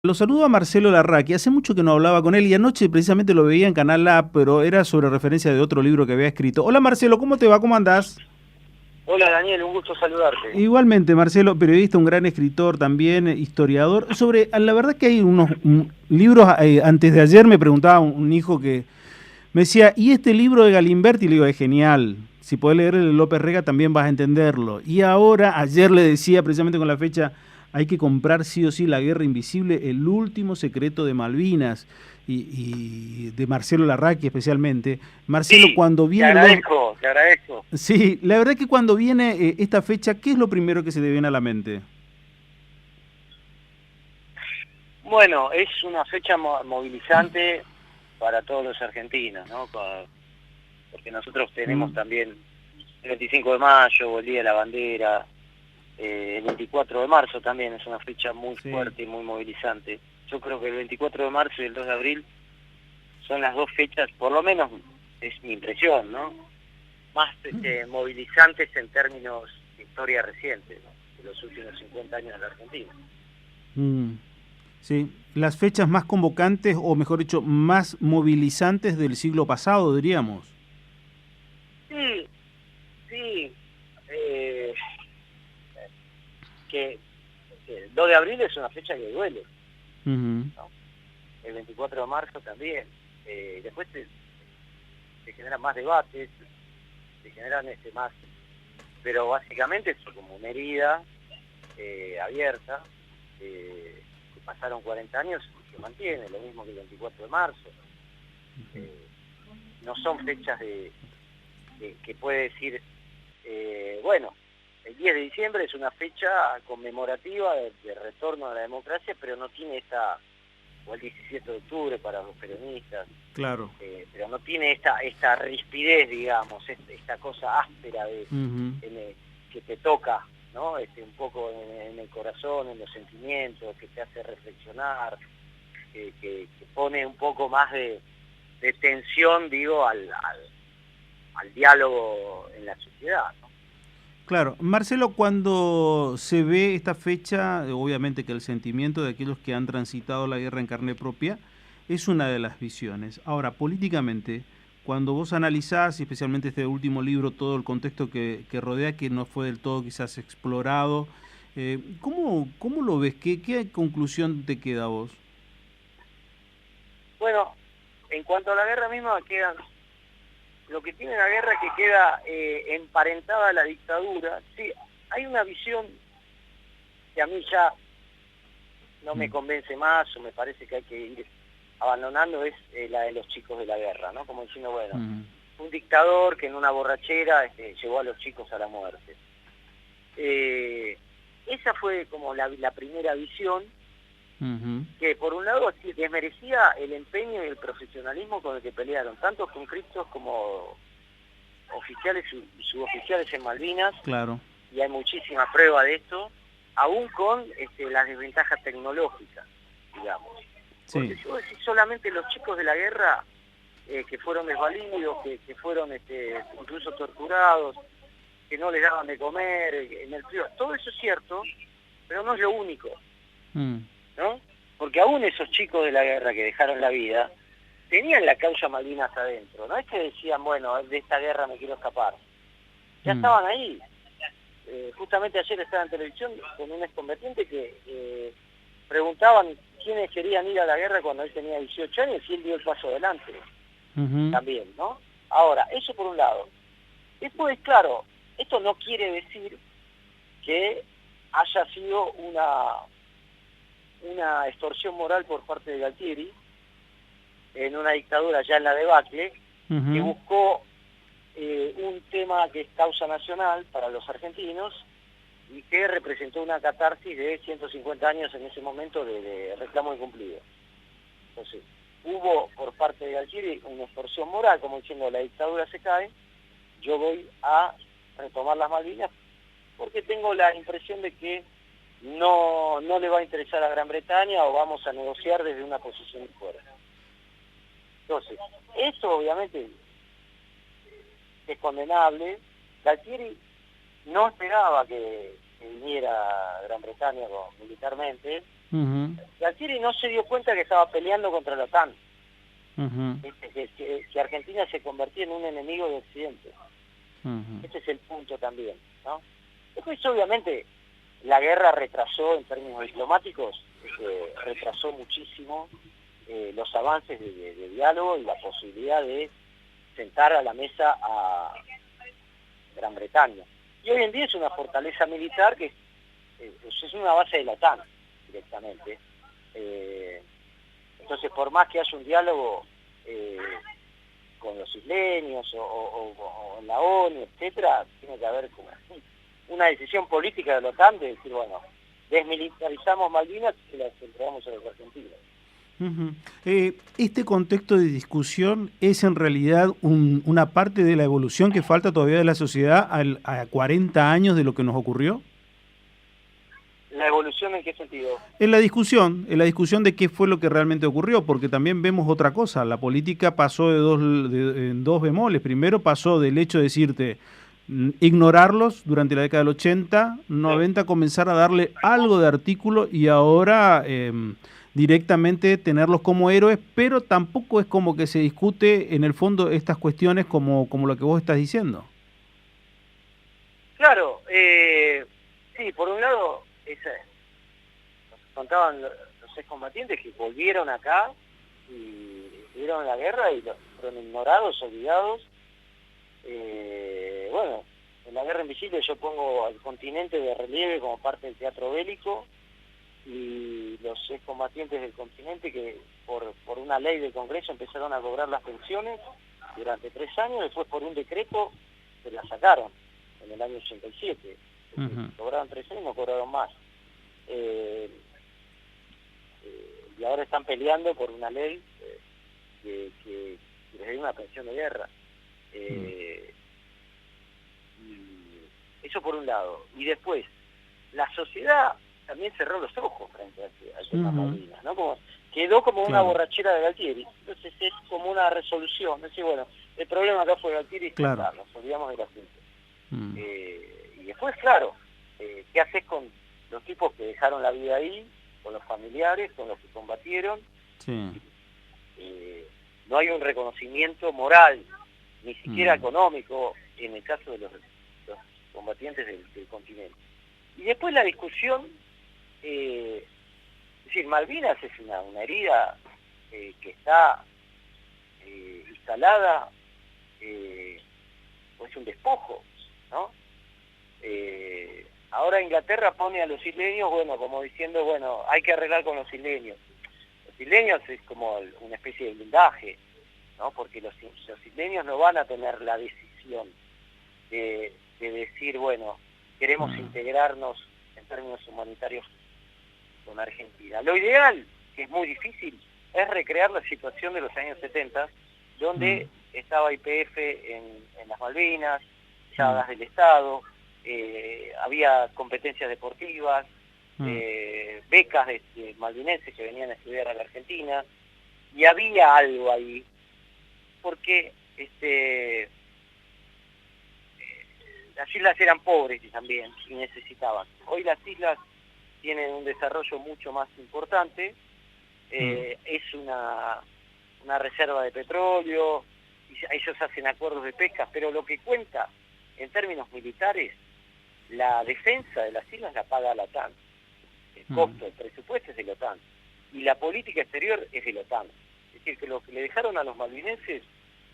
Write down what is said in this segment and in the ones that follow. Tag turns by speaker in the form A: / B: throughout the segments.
A: Lo saludo a Marcelo Larraqui. Hace mucho que no hablaba con él y anoche precisamente lo veía en Canal A, pero era sobre referencia de otro libro que había escrito. Hola Marcelo, ¿cómo te va? ¿Cómo andás?
B: Hola Daniel, un gusto saludarte.
A: Igualmente, Marcelo, periodista, un gran escritor también, historiador. La verdad que hay unos libros, antes de ayer me preguntaba un hijo que me decía, ¿y este libro de Galimberti? Y le digo, es genial. Si podés leer el de López Rega también vas a entenderlo. Y ahora, ayer le decía precisamente con la fecha, hay que comprar sí o sí La Guerra Invisible, el último secreto de Malvinas, y de Marcelo Larraqui especialmente. Marcelo,
B: Sí,
A: cuando
B: te
A: vienen los...
B: agradezco, te agradezco.
A: Sí, la verdad que cuando viene esta fecha, ¿qué es lo primero que se te viene a la mente?
B: Bueno, es una fecha movilizante para todos los argentinos, ¿no? Porque nosotros tenemos
A: Mm,
B: también el 25 de mayo, o el Día de la Bandera, el 24 de marzo también es una fecha muy
A: sí.
B: fuerte y muy movilizante. Yo creo que el 24 de marzo y el 2 de abril son las dos fechas, por lo menos es mi impresión, ¿no? Más movilizantes en términos de historia reciente, ¿no? De los últimos 50 años de la Argentina.
A: Mm, sí, las fechas más convocantes, o mejor dicho, más movilizantes del siglo pasado, diríamos.
B: Sí, sí, eh, que el 2 de abril es una fecha que duele,
A: Ujú.
B: ¿no? El 24 de marzo también. Después se generan más debates, se generan más, pero básicamente es como una herida abierta, que pasaron 40 años y se mantiene, lo mismo que el 24 de marzo. Eh, no son fechas que puede decir, bueno, el 10 de diciembre es una fecha conmemorativa de retorno a la democracia, pero no tiene o el 17 de octubre para los peronistas,
A: Claro.
B: pero no tiene esta rispidez, digamos, esta cosa áspera
A: Ujú.
B: que te toca, ¿no? Un poco en el corazón, en los sentimientos, que te hace reflexionar, que pone un poco más de tensión, digo, al diálogo en la sociedad, ¿no?
A: Claro, Marcelo, cuando se ve esta fecha, obviamente que el sentimiento de aquellos que han transitado la guerra en carne propia es una de las visiones. Ahora, políticamente, cuando vos analizás, y especialmente este último libro, todo el contexto que rodea, que no fue del todo quizás explorado, ¿cómo lo ves? ¿Qué conclusión te queda a vos?
B: Bueno, en cuanto a la guerra misma, lo que tiene la guerra que queda emparentada a la dictadura. Sí, hay una visión que a mí ya no me
A: Mm,
B: convence más, o me parece que hay que ir abandonando, es la de los chicos de la guerra, ¿no? Como diciendo, bueno,
A: mm,
B: un dictador que en una borrachera llevó a los chicos a la muerte. Esa fue como la primera visión,
A: ujú.
B: que por un lado sí desmerecía el empeño y el profesionalismo con el que pelearon, tanto conscriptos como oficiales y suboficiales en Malvinas,
A: Claro,
B: y hay muchísima prueba de esto, aún con las desventajas tecnológicas, digamos. Porque
A: sí.
B: si vos decís solamente los chicos de la guerra, que fueron desvalidos, que fueron incluso torturados, que no les daban de comer, en el frío, todo eso es cierto, pero no es lo único,
A: Mm,
B: ¿no? Porque aún esos chicos de la guerra que dejaron la vida, tenían la causa Malvinas adentro, no es que decían, bueno, de esta guerra me quiero escapar, ya
A: mm,
B: estaban ahí. Justamente ayer estaba en televisión con un excombatiente que preguntaban quiénes querían ir a la guerra cuando él tenía 18 años y él dio el paso adelante
A: ujú,
B: también, ¿no? Ahora, eso por un lado. Después, claro, esto no quiere decir que haya sido una extorsión moral por parte de Galtieri en una dictadura ya en la debacle, que
A: ujú.
B: buscó un tema que es causa nacional para los argentinos y que representó una catarsis de 150 años en ese momento de reclamo incumplido. Entonces, hubo por parte de Galtieri una extorsión moral, como diciendo la dictadura se cae, yo voy a retomar las Malvinas porque tengo la impresión de que no le va a interesar a Gran Bretaña o vamos a negociar desde una posición de fuerza. Entonces, eso obviamente es condenable. Galtieri no esperaba que viniera Gran Bretaña militarmente,
A: Ujú,
B: Galtieri no se dio cuenta que estaba peleando contra la OTAN,
A: ujú,
B: que Argentina se convertía en un enemigo de Occidente.
A: ujú.
B: Ese es el punto también, ¿no? Después, obviamente, la guerra retrasó en términos diplomáticos, retrasó muchísimo los avances de diálogo y la posibilidad de sentar a la mesa a Gran Bretaña. Y hoy en día es una fortaleza militar que es una base de la OTAN directamente. Entonces, por más que haya un diálogo con los isleños o en la ONU, etcétera, tiene que haber como una decisión política de la OTAN de decir, bueno, desmilitarizamos Malvinas y se las entregamos a los argentinos.
A: Ujú. Este contexto de discusión es en realidad una parte de la evolución que falta todavía de la sociedad a 40 años de lo que nos ocurrió.
B: ¿La evolución en qué sentido?
A: En la discusión de qué fue lo que realmente ocurrió, porque también vemos otra cosa. La política pasó en dos bemoles. Primero pasó del hecho de decirte ignorarlos durante la década del 80,
B: Sí.
A: 90, comenzar a darle algo de artículo y ahora directamente tenerlos como héroes, pero tampoco es como que se discute en el fondo estas cuestiones como lo que vos estás diciendo.
B: Claro, sí, por un lado, nos contaban los excombatientes que volvieron acá y vieron la guerra y fueron ignorados, olvidados. Bueno, en la Guerra Invisible yo pongo al continente de relieve como parte del teatro bélico y los excombatientes del continente que por una ley del Congreso empezaron a cobrar las pensiones durante 3 años, después por un decreto se las sacaron en el año 87.
A: Ujú.
B: Cobraron 3 años y no cobraron más. Y ahora están peleando por una ley que les dé una pensión de guerra. Y eso por un lado. Y después, la sociedad también cerró los ojos frente al tema Malvinas, ¿no? Quedó como una
A: Claro,
B: borrachera de Galtieri. Entonces es como una resolución. Es decir, bueno, el problema acá fue Galtieri y
A: claro.
B: está, nos olvidamos del asunto.
A: Mm.
B: Y después, claro, ¿qué haces con los tipos que dejaron la vida ahí, con los familiares, con los que combatieron?
A: Sí.
B: No hay un reconocimiento moral, ni siquiera
A: Mm.
B: económico, en el caso de los combatientes del continente. Y después la discusión, es decir, Malvinas es una herida que está instalada, o es un despojo, ¿no? Ahora Inglaterra pone a los isleños, bueno, como diciendo, bueno, hay que arreglar con los isleños. Los isleños es como una especie de blindaje, ¿no? Porque los isleños no van a tener la decisión de decir, bueno, queremos integrarnos en términos humanitarios con Argentina. Lo ideal, que es muy difícil, es recrear la situación de los años 70, donde estaba YPF en las Malvinas, llamadas del Estado, había competencias deportivas, becas de malvinenses que venían a estudiar a la Argentina, y había algo ahí, porque las islas eran pobres también y necesitaban. Hoy las islas tienen un desarrollo mucho más importante, es una reserva de petróleo, ellos hacen acuerdos de pesca, pero lo que cuenta en términos militares, la defensa de las islas la paga la OTAN. El costo, el presupuesto es de la OTAN. Y la política exterior es de la OTAN. Es decir, que lo que le dejaron a los malvinenses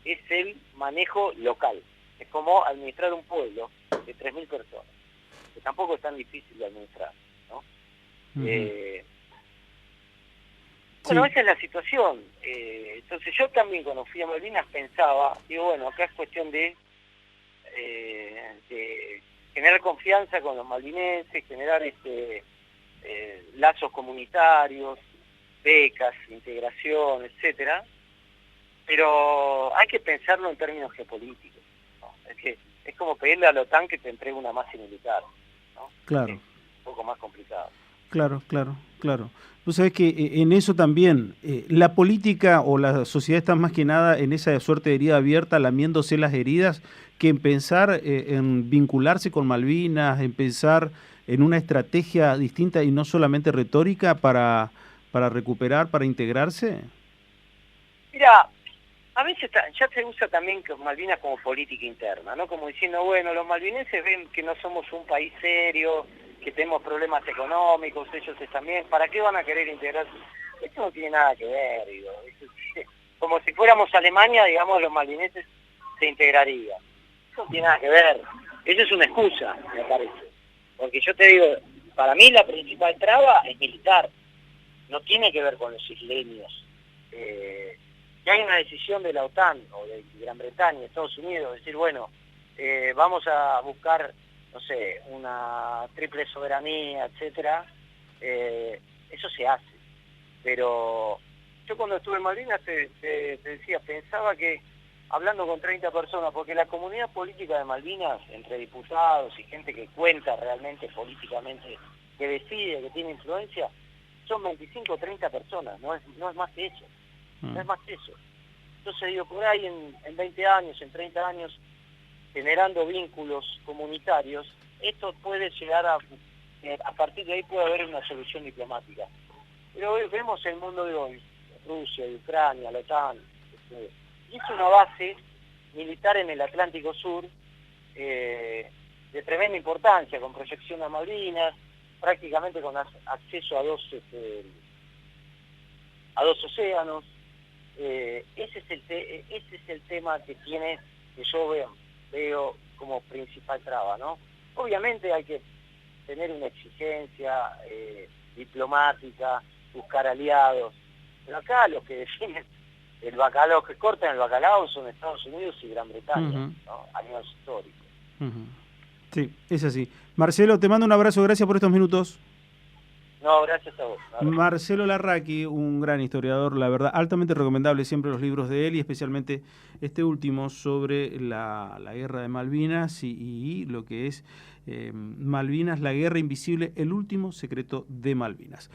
B: es el manejo local. Es como administrar un pueblo de 3.000 personas, que tampoco es tan difícil de administrar, ¿no? Bueno, esa es la situación. Entonces yo también cuando fui a Malvinas pensaba, digo, bueno, acá es cuestión de generar confianza con los malvinenses, generar lazos comunitarios, becas, integración, etcétera, pero hay que pensarlo en términos geopolíticos, ¿no? Es como pedirle a la OTAN que te entregue una base militar, ¿no?
A: Claro.
B: Es un poco más complicado.
A: Claro, claro, claro. Vos sabés que en eso también, la política o la sociedad está más que nada en esa suerte de herida abierta, lamiéndose las heridas, que en pensar en vincularse con Malvinas, en pensar en una estrategia distinta y no solamente retórica para recuperar, para integrarse?
B: Mira, a veces ya se usa también Malvinas como política interna, ¿no? Como diciendo, bueno, los malvinenses ven que no somos un país serio, que tenemos problemas económicos, ellos también, ¿para qué van a querer integrarse? Esto no tiene nada que ver, digo. Como si fuéramos Alemania, digamos, los malvinenses se integrarían. Eso no tiene nada que ver. Eso es una excusa, me parece. Porque yo te digo, para mí la principal traba es militar. No tiene que ver con los isleños. Que hay una decisión de la OTAN o de Gran Bretaña, Estados Unidos, decir, bueno, vamos a buscar, no sé, una triple soberanía, etcétera, eso se hace. Pero yo cuando estuve en Malvinas te decía, pensaba que hablando con 30 personas, porque la comunidad política de Malvinas, entre diputados y gente que cuenta realmente políticamente, que decide, que tiene influencia, son 25 o 30 personas, no es más que eso. No es más que eso. Entonces digo, por ahí en 20 años, en 30 años, generando vínculos comunitarios, esto puede llegar a partir de ahí puede haber una solución diplomática. Pero hoy vemos el mundo de hoy, Rusia, Ucrania, la OTAN, y es una base militar en el Atlántico Sur de tremenda importancia, con proyección a Malvinas, prácticamente con acceso a dos océanos. Ese es el tema que yo veo como principal traba, ¿no? Obviamente hay que tener una exigencia diplomática, buscar aliados, pero acá los que definen el bacalao, que cortan el bacalao son Estados Unidos y Gran Bretaña, ¿no? A nivel histórico.
A: Sí, es así. Marcelo, te mando un abrazo, gracias por estos minutos.
B: No, gracias a vos.
A: Marcelo Larraqui, un gran historiador, la verdad, altamente recomendable siempre los libros de él y especialmente este último sobre la guerra de Malvinas y lo que es Malvinas, la guerra invisible, el último secreto de Malvinas.